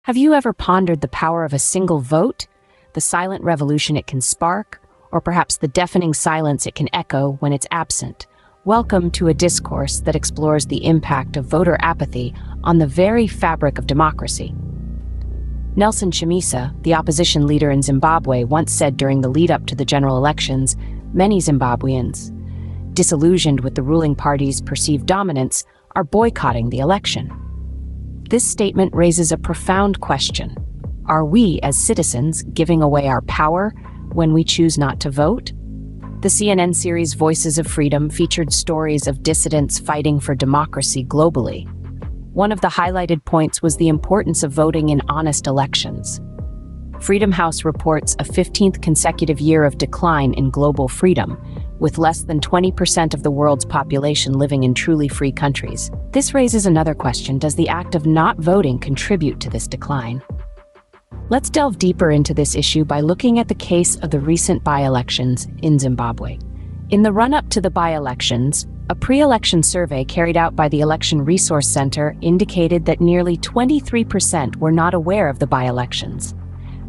Have you ever pondered the power of a single vote, the silent revolution it can spark, or perhaps the deafening silence it can echo when it's absent? Welcome to a discourse that explores the impact of voter apathy on the very fabric of democracy. Nelson Chamisa, the opposition leader in Zimbabwe, once said during the lead-up to the general elections, many Zimbabweans, disillusioned with the ruling party's perceived dominance, are boycotting the election. This statement raises a profound question. Are we, as citizens, giving away our power when we choose not to vote? The CNN series Voices of Freedom featured stories of dissidents fighting for democracy globally. One of the highlighted points was the importance of voting in honest elections. Freedom House reports a 15th consecutive year of decline in global freedom, with less than 20% of the world's population living in truly free countries. This raises another question: does the act of not voting contribute to this decline? Let's delve deeper into this issue by looking at the case of the recent by-elections in Zimbabwe. In the run-up to the by-elections, a pre-election survey carried out by the Election Resource Center indicated that nearly 23% were not aware of the by-elections.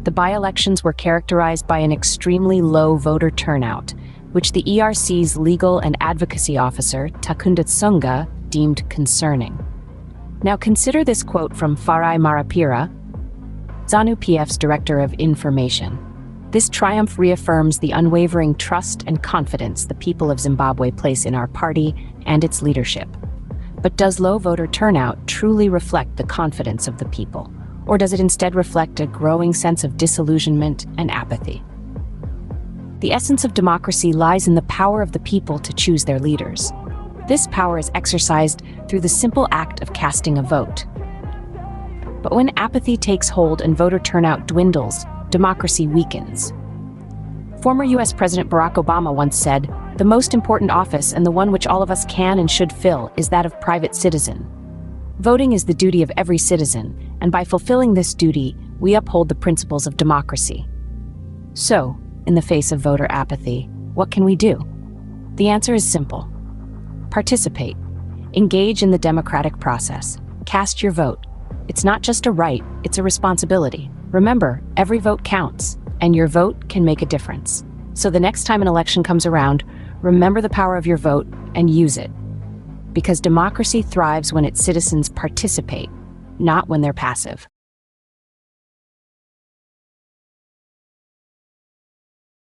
The by-elections were characterized by an extremely low voter turnout, which the ERC's legal and advocacy officer, Nekuda Kweizvi, deemed concerning. Now consider this quote from Farai Marapira, ZANU-PF's Director of Information. This triumph reaffirms the unwavering trust and confidence the people of Zimbabwe place in our party and its leadership. But does low voter turnout truly reflect the confidence of the people? Or does it instead reflect a growing sense of disillusionment and apathy? The essence of democracy lies in the power of the people to choose their leaders. This power is exercised through the simple act of casting a vote. But when apathy takes hold and voter turnout dwindles, democracy weakens. Former US President Barack Obama once said, "The most important office, and the one which all of us can and should fill, is that of private citizen." Voting is the duty of every citizen, and by fulfilling this duty, we uphold the principles of democracy. So, in the face of voter apathy, what can we do? The answer is simple. Participate. Engage in the democratic process. Cast your vote. It's not just a right, it's a responsibility. Remember, every vote counts, and your vote can make a difference. So the next time an election comes around, remember the power of your vote and use it. Because democracy thrives when its citizens participate, not when they're passive.